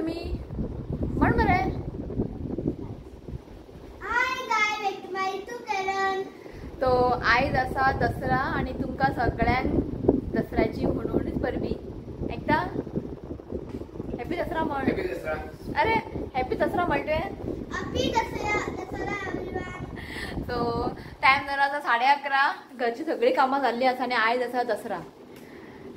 तुम्ही म्हण बरे. तो आयज आसा दसरा आणि तुमका सगळ्यांक दसऱ्याची म्हणूनच परबी. एकदा हॅपी दसरा म्हण. हॅपी दसरा. अरे हॅपी दसरा म्हणतोय. Happy Dussehra everyone. So time जरा आता 11:30. घरची सगळी कामां जाल्ली आसा आणि आयज आसा दसरा.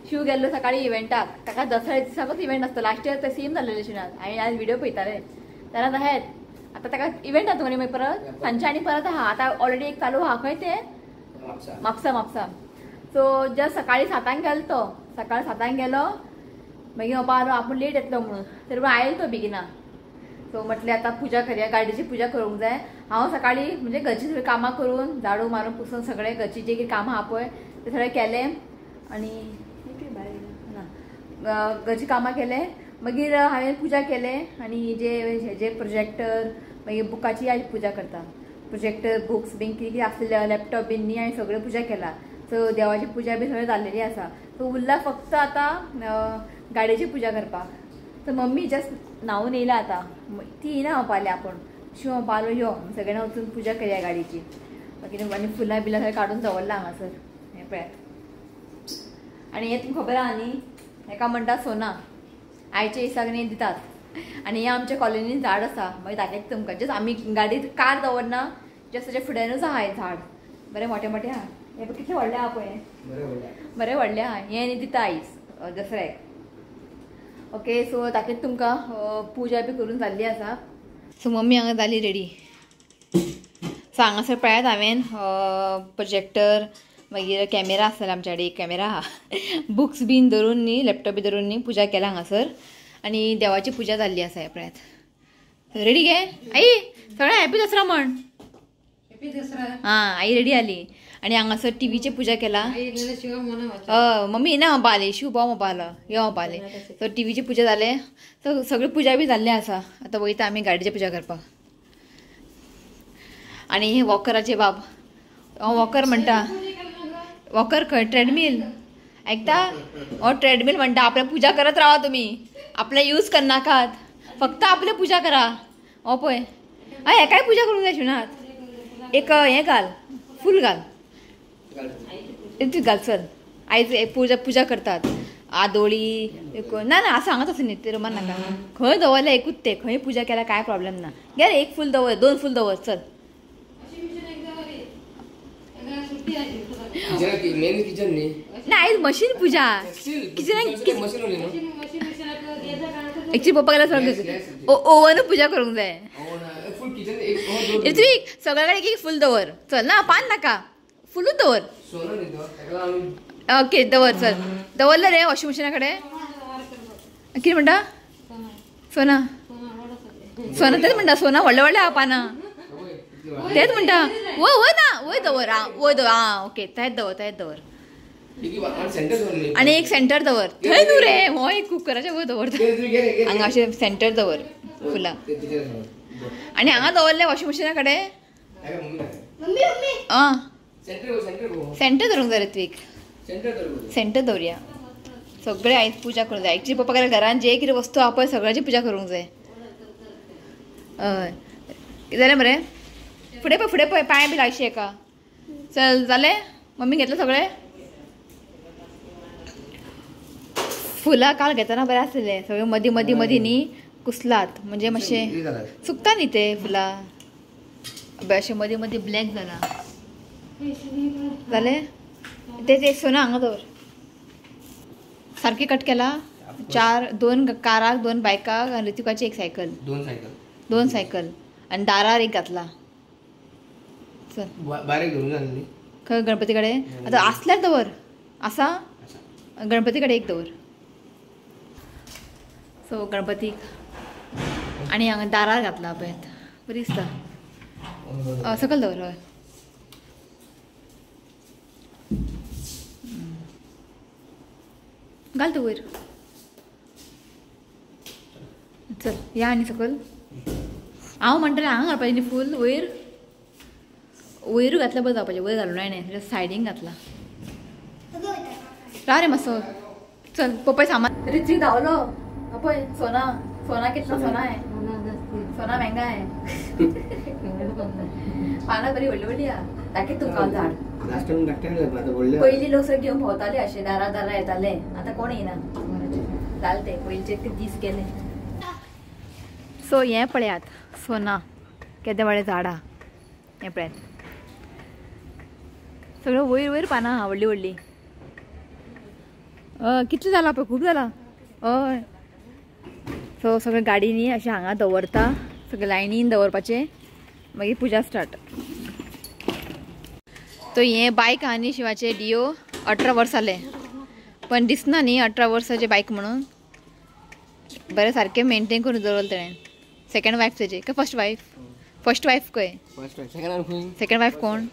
शिव गेल्लो सकाळी इव्हेंटाक. ताका दसऱ्या दिसाकच इव्हेंट आसता. लास्ट इयर ते सेम जाल्लेले शिनात. हांवें आज व्हिडिओ पळयताले जाल्यार तहेत आता ताका इव्हेंट आसा न्ही. मागीर परत सांजचे आनी परत आहा. आता ऑलरेडी एक चालू आहा. खंय ते म्हापसा. सो जस्ट सकाळी 7 गेलो तो. सकाळी 7 गेलो. मागीर बाबा आलो आपूण लेट येतलो म्हणून. तरी पूण आयलो तो बेगिना. सो म्हटलें आतां पुजा करया. गाडयेची पुजा करूंक जाय. हांव सकाळी म्हणजे घरची सगळी कामां करून झाडू मारून पुसून सगळे घरची जे कितें कामां आहा पळय ते सगळें केलें. आनी घरची कामां केले. मागीर हांवें पुजा केले आनी जे प्रोजेक्टर मागीर बुकाची आज पुजा करता. प्रोजेक्टर बुक्स बीन कितें कितें आसलेले लॅपटॉप बीन न्ही हांवें सगळ्यो पुजा केला. सो देवाची पुजा बी सगळें जाल्लेली आसा. सो उरला फक्त आतां गाडयेची पुजा करपाक. तर मम्मी जस्ट न्हांवून येयला आतां. ती येना पावले आपूण शिव पालो यो सगळ्यांना वचून पुजा करया गाडयेची. मागीर आनी फुलां बिलां सगळें काडून दवरला हांगासर हें पळयात. आनी हें तुमकां खबर आहा न्ही हेका म्हणटा सोना. आयच्या दिसाक न्ही दितात. आनी हें आमच्या कॉलनीन झाड आसा. मागीर दाखयता तुमकां. जस्ट आमी गाडयेंत कार दवरना जस्ट ताच्या फुड्यानूच आहा हें झाड. बरें मोठे मोठे आहा. हे कितले व्हडले आहा पळय. बरें व्हडले आहा. हें न्ही दिता आयज दसऱ्याक. ओके सो दाखयता तुमकां. पुजा बी करून जाल्ली आसा. सो मम्मी हांगा जाली रेडी. सो हांगासर पळयात हांवें प्रोजेक्टर मागीर कॅमेरा आसतलो आमच्या कडेन. एक कॅमेरा आहा. बुक्स बीन धरून न्ही लॅपटॉप बी धरून न्ही पुजा केला हांगासर. आनी देवाची पुजा जाल्ली आसा हे पळयात. रेडी गे आई सगळें हॅपी दसरा म्हण. हॅपी दसरा. हां आई रेडी आली. आनी हांगासर टीव्हीची पुजा केला. मम्मी येना बाबा आली. शिव भाव बाबा आला. यो बाबा आले. सो टीव्हीची पुजा जाले. सो सगळी पुजा बी जाल्ली आसा. आतां वयता आमी गाडयेची पुजा करपाक. आनी हे वॉकराचे बाब. हांव वॉकर म्हणटा. वॉकर खंय ट्रेडमील ऐकता. हो ट्रेडमील म्हणटा. आपल्या पुजा करत रावा तुम्ही. आपले यूज करनाकात. फक्त आपले पुजा करा. हो पळय हय हेकाय पुजा करूंक जाय शिवनाथ. एक हें घाल फूल घाल. घाल चल. आयज पुजा करतात. आदोळी ना ना असं सांगत असं न्ही ते रुमान नाका. खंय दवरलें एकूच ते. खंय पुजा केल्या काय प्रॉब्लेम ना. घे रे एक फूल दवर 2 फूल दवर चल. ना आयज मशीन पुजा किचन एक्चुअली पप्पा गेला सगळं ओवन पुजा करूंक जाय. सगळ्या कडेन एक फूल दवर चल. ना पान नाका फुलूच दवर. ओके दवर चल. दवरलं रे वॉशिंग मशिना कडेन. कितें म्हणटा सोना. सोना तेच म्हणटा. सोना व्हडले व्हडले आहा पानां तेच म्हणटा. वय ना वय दवर. वय दवर. आं ओके थंयच दवर. आनी एक सेंटर दवर. थंय न्हू रे हो एक कुकराच्या वयर दवर. हांगा अशें सेंटर दवर फुलां. आनी हांगा दवरलें वॉशिंग मशिना कडेन. आं सेंटर धरूंक जाय रे तुवेक. सेंटर दवरया. सगळे आयज पुजा करूंक जाय. एक्चुअली पप्पा गेल्या घरान जे कितें वस्तू आहा पळय सगळ्याची पुजा करूंक जाय. हय कितें जालें मरे. फुडें पळय पांय बी लागशी एका. चल जालें. मम्मी घेतलें सगळें. फुलां काल घेतना बरें आसलेलें. सगळें मदीं न्ही कुसलात म्हणजे मातशें सुकता न्ही ते फुलां. अशें मदीं ब्लॅक जाला. जालें तेच एक सोना हांगा दवर. सारकी कट केला. 2 काराक 2 बायकाक आनी ऋतिकाची एक सायकल. 2 सायकल आनी दारार एक घातला. चल खंय गणपती कडेन. आतां आसल्यार दवर. आसा गणपती कडेन एक दवर. सो गणपतीक आनी हांगा दारार घातला पळय बरी दिसता. सकयल दवर. हय घाल तू वयर. चल या आनी सकयल. हांव म्हणटलें हांगा घालपाचें न्ही फूल वयर. वयर घातल्यार बरें जावपाचें. वयर घालूं जायना सायडीन घातला. रा रे मातसो. चल पप्पाय सामान ऋत्विक धांवलो. पळय सोना सोना कितना सोना है? सोना महंगा है. पाना बरी व्हडली व्हडली हा. दाखय तुमका झाड. पहिली लोक सगळे घेऊन भोवताले असे दारा दारा येताले. आता कोण येईना. चालते पयलीचे ते दीस गेले. सो हे पळयात सोना केदे व्हडले झाड हा. हे पळयात. सगळं वयर वयर पाना हा व्हडली व्हडली. कितले जाला पळय खूप जाला. हय. सो सगळे गाडीनी अशें हांगा दवरता. सगळे लायनीन दवरपाचे. मागीर पुजा स्टार्ट. तो हे बायक आहा न्ही शिवाचे डिओ 18 वर्स जाले. पण दिसना न्ही 18 वर्साचे बायक म्हणून. बरें सारकें मेंटेन करून दवरलें तेणें. सेकंड वायफ तेजी काय फर्स्ट वायफ? फर्स्ट वायफ खंय? सेकंड वायफ कोण?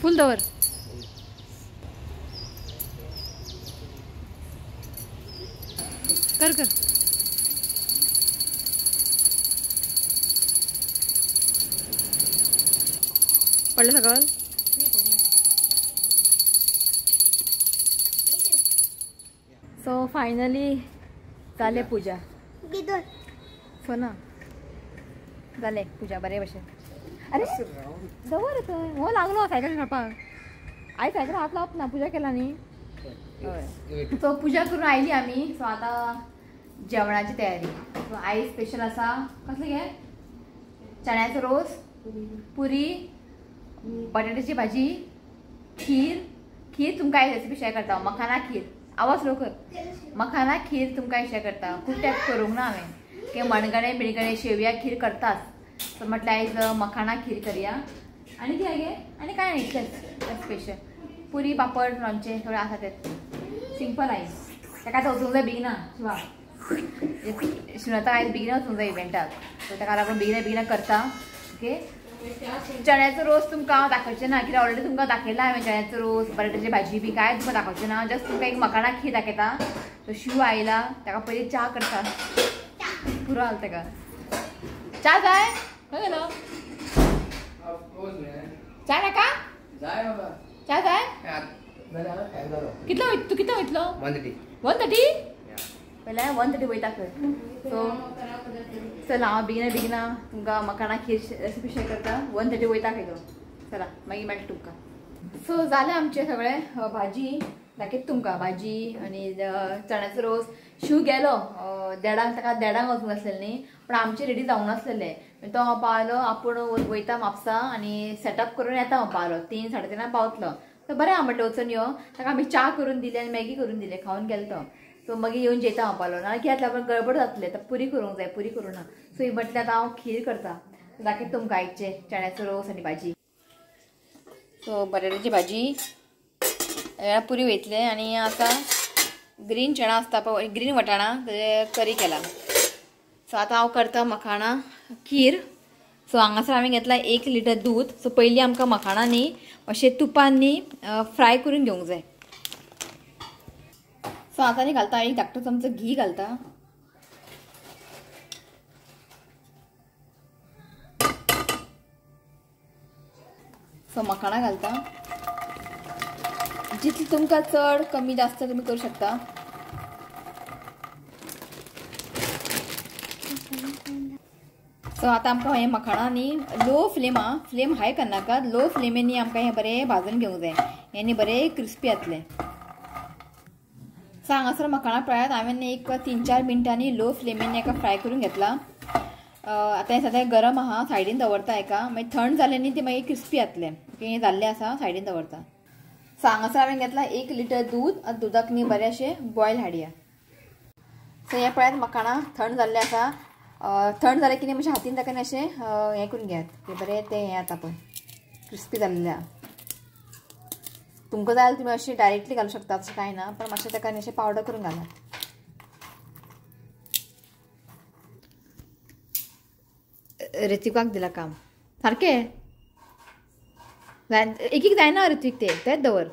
फुल दवर. कर कर. पडलं सगळं. सो फायनली जाले पूजा. सोना जाले पूजा बरे भशेन. अरे दवर थंय. हो लागलो सायकल खेळपाक. आई सायकल हात लावप ना. पूजा केला न्ही. सो पूजा करून आयली आमी. सो आता जेवणाची तयारी. सो आई स्पेशल आसा कसले घे चण्याचो रोस, पुरी, बटाट्याची भाजी, खीर. खीर तुमकां आई रेसिपी शेअर करता. मखाना खीर. आवाज लो कर. मखाना खीर तुमकां शेअर करता. खूब टायप करूंक ना हांवें. की मणगणे बिणगणे शेवया खीर करतात. सो म्हटलं आयज मखाना खीर करया. आनी कितें गे आनी कांय न्ही इतलेंच स्पेशल. पुरी पापड लोणचें सगळें आसा तेच. सिंपल आयज. ताका आतां वचूंक जाय बेगिना. शिवा शिवता आयज बेगिना वचूंक जाय इव्हेंटाक. सो ताका लागून बेगिना बेगिना करता. ओके. चण्याचो रोस तुमकां हांव दाखोवचें ना. कित्याक ऑलरेडी तुमकां दाखयला हांवें चण्याचो रोस, बटाट्याची भाजी बी कांय तुमकां दाखोवचें ना. जस्ट तुमकां एक मखाना खीर दाखयता. तो शिव आयला ताका पयलीं च्या करता. पुरो आला ताका. च्या जाय? खंय गेलो? च्या नाका? च्या जाय? कितलो तू कितलो वयतलो? 1:30? पयल्या 1:30 वयता खंय. सो चला हांव बेगिना बेगिना तुमकां मखाना खीर रेसिपी शेअर करता. 1:30 वयता खंय तो. चला मागीर मेळटा तुमकां. सो जालें आमचें सगळें. भाजी दाखयत तुमकां. भाजी आनी चण्याचो रोस. शिव गेलो देडांक. ताका देडांक वचूंक आसलेलें न्ही. पण आमचें रेडी जावंक नासलेलें. तो पावलो आपूण वयता म्हापसा आनी सेटअप करून येता हांव पावलो. 3 3:30 पावतलो. तर बरें हांव म्हटलें वचून यो. ताका आमी च्या करून दिली आनी मॅगी करून दिलें. खावन गेलो तो. सो मागीर येवन जेता हांव पावलो. ना कित्याक लागून गडबड जातलें. तर पुरी करूंक जाय. पुरी करूं ना. सो ही म्हटलें आतां हांव खीर करता. दाखयत तुमकां आयचें चण्याचो रोस आनी भाजी. सो बटाट्याची भाजी पुरी वयतले. आनी आतां ग्रीन चणा आसता पळय ग्रीन वटाणा तेजे करी केला. सो आतां हांव करता मखाना खीर. सो हांगासर हांवें घेतला 1 लिटर दूद. सो पयलीं आमकां मखाना न्ही अशें तुपान न्ही फ्राय करून घेवंक जाय. सो आतां न्ही घालता 1 धाकटो चमचो घी घालता. सो मखाना घालता. जितली तुमकां चड कमी जास्त तुमी करूं शकता. सो आतां आमकां हें मखाना न्ही लो फ्लेम हाय करनाका. लो फ्लेमीन न्ही आमकां हें बरें भाजून घेवंक जाय. हें न्ही बरें क्रिस्पी जातलें. सो हांगासर मखाना पळयात हांवें एक 3-4 मिनटांनी लो फ्लेमीन हेका फ्राय करून घेतला. आतां हें सद्या गरम आहा सायडीन दवरता एका मागीर थंड जालें न्ही तें मागीर क्रिस्पी जातलें ओके हें जाल्लें आसा सायडीन दवरता. सो हांगासर हांवें घेतला 1 लिटर दूद आतां दुदाक न्ही बरें अशें बॉयल हाडया. सो हें पळयात मकाणां थंड जाल्लें आसा. थंड जालें की मातशें हातीन ताका अशें हें करून घेयात बरें तें हें जाता पळय क्रिस्पी जाल्लें आहा. तुमकां जाय जाल्यार तुमी अशें डायरेक्टली घालूं शकता तशें कांय ना पण मातशें ताका अशें पावडर करून घालात. ऋतिकाक दिला काम सारकें एक एक जायना ऋत्विक तेच दवर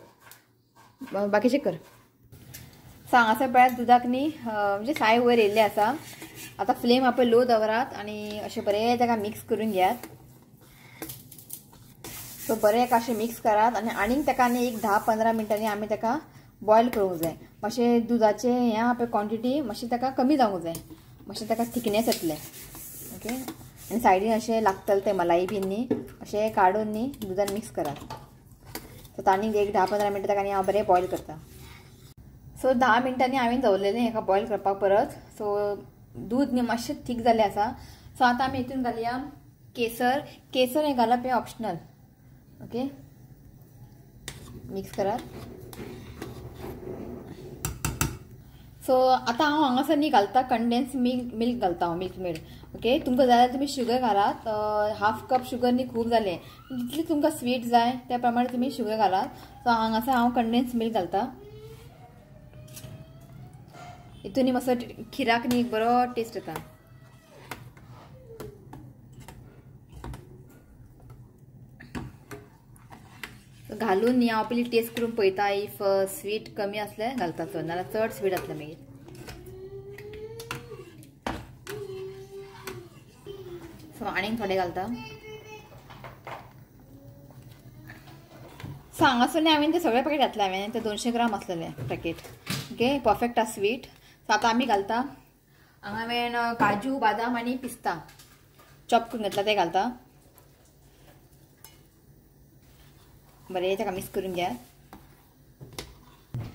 बाकीचें कर. सो हांगासर पळयात दुदाक न्ही म्हणजे साय वयर येयल्लें आसा. आतां फ्लेम आपण लो दवरात आनी अशें बरें ताका मिक्स करून घेयात. सो बरें अशें मिक्स करात आनीक ताका आनी एक 10-15 मिनटांनी आमी ताका बॉयल करूंक जाय. मातशें दुदाचें हें आहा पळय क्वॉन्टिटी मातशी ताका कमी जावंक जाय मातशें ताका थिकनेस येतलें ओके. आनी सायडीन अशें लागतलें तें मलाई बीन न्ही अशें काडून न्ही दुदान मिक्स करात. सो आनीक एक 10-15 मिनटां ताका हांव बरें बॉयल करता. सो 10 मिनटांनी हांवें दवरलेलें हेका बॉयल करपाक परत. सो दूद न्ही मातशें थीक जालें आसा. सो आतां आमी हितून घालया केसर. केसर हें घालप हें ऑप्शनल ओके. मिक्स करात. सो आतां हांव हांगासर न्ही घालता कंडेन्स मिल्क घालता हांव मिल्क मेड ओके. तुमकां जाय जाल्यार तुमी शुगर घालात. 1/2 कप शुगर न्ही खूब जालें जितलें तुमकां स्वीट जाय त्या प्रमाणे तुमी शुगर घालात. सो हांगासर हांव कंडेन्स मिल्क घालता. हितून न्ही मातसो खिराक न्ही बरो टेस्ट येता. घालून न्ही हांव पयलीं टेस्ट करून पळयता इफ स्वीट कमी आसलें घालता चड नाल्यार चड स्वीट जातलें मागीर. सो आनीक थोडें घालता. सो हांगासर न्ही हांवें तें सगळें पॅकेट घातलें हांवें तें 200 ग्राम आसलेलें पॅकेट ओके. परफेक्ट आसा स्वीट. सो आतां आमी घालता हांगा हांवें काजू बादाम आनी पिस्ता चॉप करून घेतला ते घालता. बरें ताका मिक्स करून घ्या.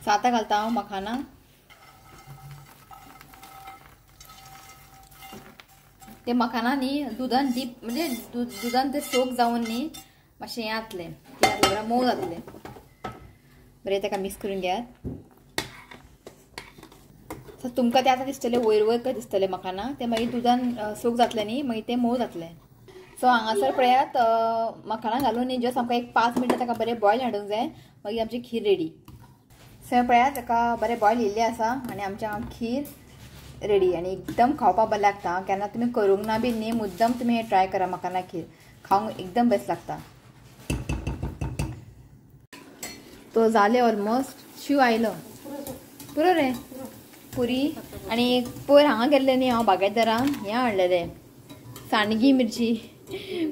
सो आतां घालता हांव मखाना. ते मखाना न्ही दुदान डीप म्हणजे दुदान ते सोक जावन न्ही मातशें हें जातलें बरें मोव जातलें. बरें ताका मिक्स करून घेयात. सो तुमकां तें आतां दिसतलें वयर वयर कशें दिसतलें मखाना तें मागीर दुदान सोक जातलें न्ही मागीर तें मोव जातलें. सो हांगासर पळयात मखाना घालून न्ही जस्ट आमकां एक 5 मिनटां ताका बरें बॉयल हाडूंक जाय मागीर आमची खीर रेडी. सो पळयात ताका बरें बॉयल येयल्लें आसा आनी आमचें खीर रेडी आनी एकदम खावपाक बरें लागता. केन्ना तुमी करूंक ना बीन न्ही मुद्दम तुमी हें ट्राय करा मखाना खीर खावंक एकदम बेस्ट लागता. तो जालें ऑलमोस्ट शिव आयलो पुरो रे पुरी. आनी पयर हांगा गेल्लें न्ही हांव बागायतदारान हें हाडलेलें सांडगी मिरची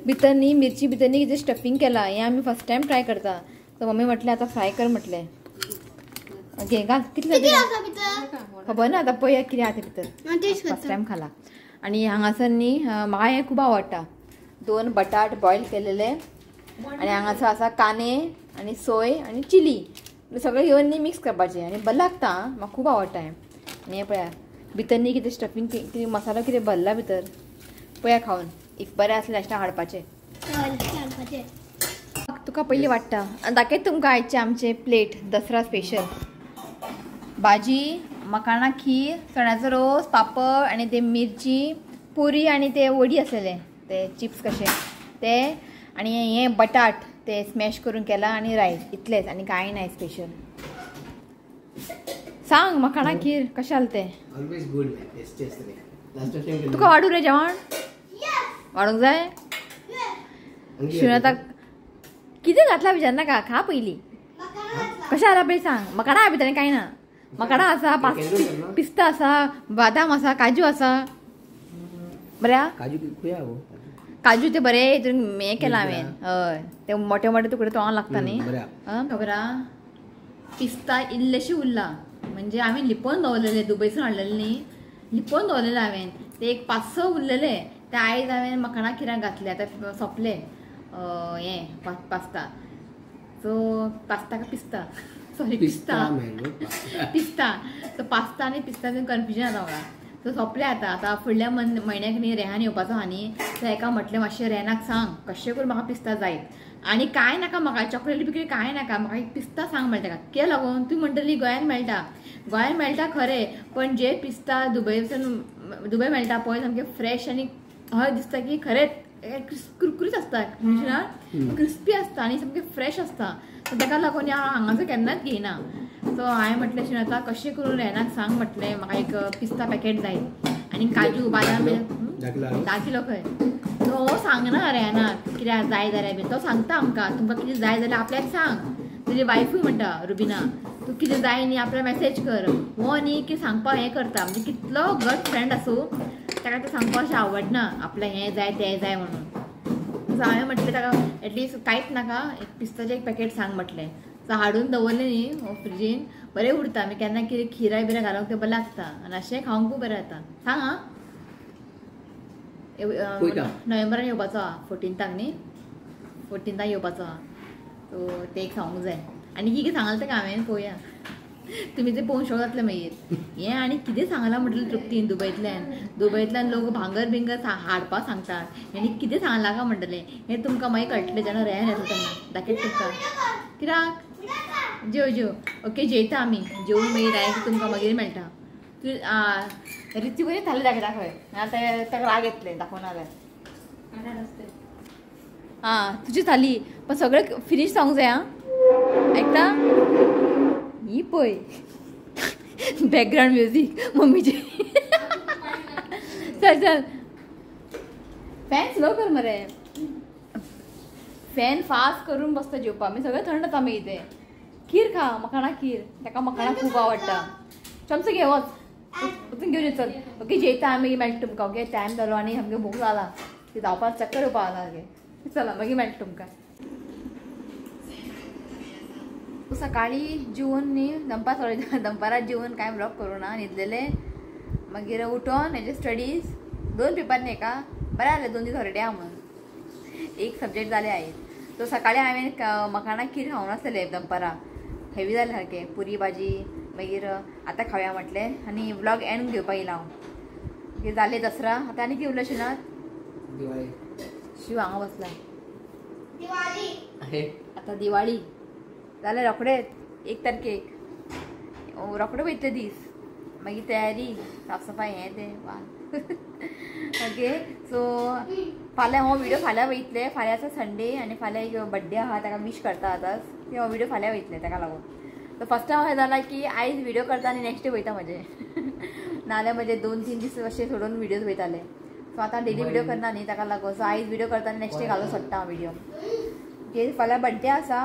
भितर न्ही मिरची भितर न्ही कितें स्टफींग केलां हें आमी फर्स्ट टायम ट्राय करता. सो मम्मी म्हटलें आतां फ्राय कर म्हटलें ओके. घाल कितलें खबर ना आतां पळया कितें आहा तें भितर फर्स्ट टायम खाला. आनी हांगासर न्ही म्हाका हें खूब आवडटा. 2 बटाट बॉयल केलेले आनी हांगासर आसा कांदे आनी सोय आनी चिली सगळें घेवन न्ही मिक्स करपाचें आनी बरें लागता. म्हाका खूब आवडटा हें. आनी हें पळया भितर न्ही कितें स्टफींग कितें मसालो कितें भरला भितर पळया खावन इफ बरें आसलें लास्टाक हाडपाचें. तुका पयलीं वाडटा आनी दाखयत तुमकां आयचे आमचे प्लेट दसरा स्पेशल. भाजी मखाना खीर चण्याचो रोस पापड आनी ते मिरची पुरी आनी ते वडी आसलेले ते चिप्स कशे ते आनी हें बटाट ते स्मॅश करून केला आनी रायस इतलेंच आनी कांय नाय स्पेशल. सांग मखाना खीर कशें जालें तें. ऑलवेज गुड टेस्टी आसतलें. तुका वाडू रे जेवण वाडूंक जाय. शिवनाताक कितें घातला विचारनाका खा पयलीं कशें जाला पळय सांग. मखाना आहा भितर कांय ना. मखाना आसा पिस्ता आसा बादाम आसा काजू आसा बऱ्या काजू ते बरे हितून हें केलां हांवें हय ते मोठे मोठे तुकडे तोंडाक लागता न्ही खबर आहा. पिस्ता इल्लेशें उरला म्हणजे हांवें लिपोवन दवरलेले दुबयसून हाडलेले न्ही लिपोवन दवरलेले हांवें ते एक 5-6 उरलेले ते आयज हांवें मखाना खिराक घातले आतां सोंपले हें पास्ता. सो पास्ता का पिस्ता सॉरी पिस्ता पिस्ता सो पास्ता आनी पिस्ता कन्फ्युजन जाता म्हाका. तो सोंपले आता फुडल्या म्हयन्याक न्ही रेहान येवपाचो आहा न्ही तर एका म्हटलें मातशें रेहानाक सांग कशें करून म्हाका पिस्ता जाय आनी काय नाका म्हाका चॉकलेट बिकलेट काय नाका म्हाका एक पिस्ता सांग म्हणटा ताका कित्याक लागून तूं म्हणटली गोंयान मेळटा खरें पण जे पिस्ता दुबय मेळटा पळय सामके फ्रेश आनी हय दिसता की खरेंच कुरकुरीत आसता क्रिस्पी आसता आनी सामके फ्रेश आसता सो ताका लागून हांव हांगासर केन्नाच घेयना सो हांवें म्हटलें श्रीनाथा कशें करून रेहानाक सांग म्हटलें म्हाका एक पिस्ता पॅकेट जाय आनी काजू बादाम 10 किलो खंय तो सांगना रेहानाक कित्याक जाय जाल्यार बीन तो सांगता आमकां तुमकां कितें जाय जाल्यार आपल्याक सांग तुजी वायफूय म्हणटा रुबिना तू कितें जाय न्ही आपल्याक मॅसेज कर हो न्ही की सांगपाक हें करता म्हणजे कितलो घट फ्रेंड आसूं ताका तें सांगपाक अशें आवडना आपल्याक हें जाय तें जाय म्हणून सो हांवें म्हटलें ताका एटलिस्ट कांयच नाका एक पिस्ताचें एक पॅकेट सांग म्हटलें सो हाडून दवरलें न्ही फ्रिजीन बरें उरता आमी केन्ना कितें खिराय बिराय घालूंक तें बरें लागता आनी अशें खावंकूय बरें जाता सांग आं नोव्हेंबरान येवपाचो आहा 14 न्ही 14 येवपाचो आहा सो तें एक सांगूंक जाय आनी कितें सांगलें तेका हांवें पळोवया तुमी तें पळोवंक शॉक जातलें मागीर हें आनी कितें सांगलां म्हटलें तृप्तीन दुबयंतल्यान लोक भांगर बिंगर हाडपाक सांगतात आनी कितें सांगलां काय म्हणटलें हें तुमकां मागीर कळटलें जेन्ना रेहान येता तेन्ना दाखयत तुमकां कित्याक जेव ओके जेयता आमी जेवून मागीर डायरेक्ट तुमकां मागीर मेळटा तूं रिती बरी थाली दाखयता खंय आतां ताका राग येतलें दाखोवना जाल्यार आं तुजी थाली पण सगळें फिनीश सांगूंक जाय आं ऐकता ही पळय बॅकग्रावंड म्युजीक मम्मीची चल फॅन स्लो कर मरे फॅन फास्ट करून बसता जेवपा मागीर सगळें थंड जाता मागीर तें खीर खा मखाणा खीर ताका मखाणा खूब आवडटा चमचो घे वच वचून घेवन चल ओके जेयता आमी मागीर मेळटा तुमकां ओके टायम जालो आनी सामकें भूक जाला ती जावपाक चक्कर येवपा लागला सारकें चला मागीर मेळटा तुमकां सकाळी जेवून न्ही दनपारात जेवून कांय ब्लॉग करूना न्हिदलेले मागीर उठोन हेजे स्टडीज 2 पेपर न्ही एका बरें जालें 2 दीस हॉलिडे आहा म्हणून एक सब्जेक्ट जाले आयज सो सकाळी हांवें मखाणा खीर खावूं नासलेलें दनपाराक हेवी जालें सारकें पुरी भाजी मागीर आतां खावया म्हटलें आनी व्लॉग एंड घेवपाक येयला हांव मागीर जालें दसरा आतां आनी कितें उरलें श्रीनाथ शिव हांगा बसला आतां दिवाळी जाल्यार रोखडेच 1 तारखेक रोखडे वयतले दीस मागीर तयारी साफसफाई हें तें वाल ओके सो फाल्यां हो व्हिडिओ फाल्यां वयतले फाल्यां आसा संडे आनी फाल्यां एक बड्डे आहा ताका विश करता आतांच ते हो व्हिडिओ फाल्यां वयतले ताका लागून सो फर्स्ट टायम अशें जालां की आयज व्हिडिओ करता आनी नेक्स्ट डे वयता म्हजे नाल्यार म्हजे 2-3 दीस अशें सोडून व्हिडिओज वयताले सो आतां डेली व्हिडिओ करना न्ही ताका लागून सो आयज व्हिडिओ करता आनी नेक्स्ट डे घालून सोडटा हांव व्हिडिओ ओके फाल्यां बड्डे आसा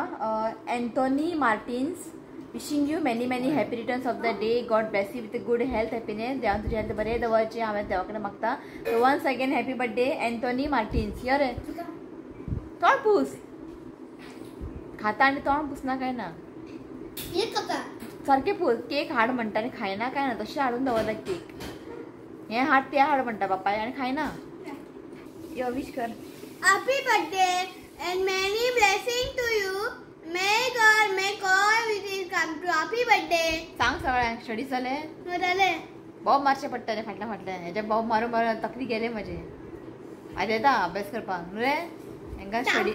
Anthony Martins wishing you many happy returns of the day God bless you with good health happiness देवान तुजें हेल्थ बरें दवरचें हांवें देवा कडेन मागता so once again happy birthday Anthony Martins यो रे तोंड पूस खाता आनी तोंड पुसना काय ना सारकें पूस केक हाड म्हणटा आनी खायना काय ना तशें हाडून दवरता केक हें हाड तें हाड म्हणटा बापाय आनी खायना यो विश कर Happy birthday and many blessings to you. May God make all wishes come true. Happy birthday. सांग सगळ्यांक स्टडी जाले जाले बॉब मारचे पडटले फाटल्या हेजे बॉब मारून मारून तकली गेले म्हजे आज येता अभ्यास करपाक न्हू रे हांकां स्टडी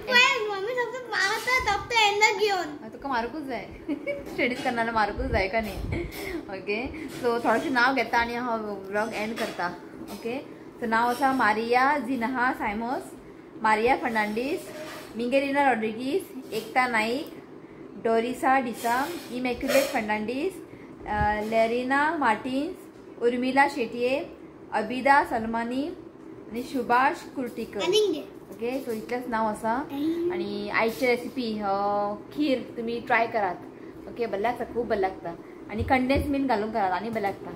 मम्मी फक्त मारता फक्त एंदा घेवन तुका मारूकूच जाय स्टडीज करना मारूकूच जाय का न्ही ओके सो थोडेशें नांव घेता आनी हांव व्लॉग एंड करता ओके सो नांव आसा मारिया जिनहा सायमोस मारिया फर्नांडीस मिंगेलिना रॉड्रिगीस एकता नाईक डोरिसा डिसा इमॅक्युलेट फर्नांडीस लेरिना मार्टिन्स उर्मिला शेटये अबिदा सलमानी आनी सुभाष कुर्टीकर ओके सो इतलेंच नांव आसा आनी आयची रेसिपी खीर तुमी ट्राय करात ओके बरें लागता खूब बरें लागता आनी कंडेन्स मिल्क घालून करात आनी बरें लागता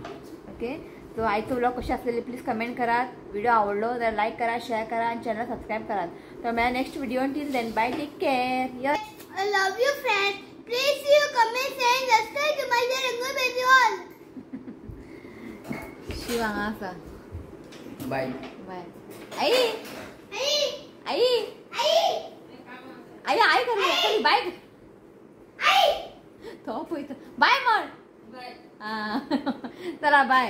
ओके सो आयचो व्लॉग कशें आसलेले प्लीज कमेंट करात व्हिडिओ आवडलो जाल्यार लायक करा शेअर करा आनी चॅनल सबस्क्रायब करात तर मेळ्या next video till then bye take care I love you friends. Please see you comment and subscribe to my channel baby all. शिव हांगा आसा बाय बाय आई आई आई आई आई कर बाय आई तो पळयता बाय म्हण चला बाय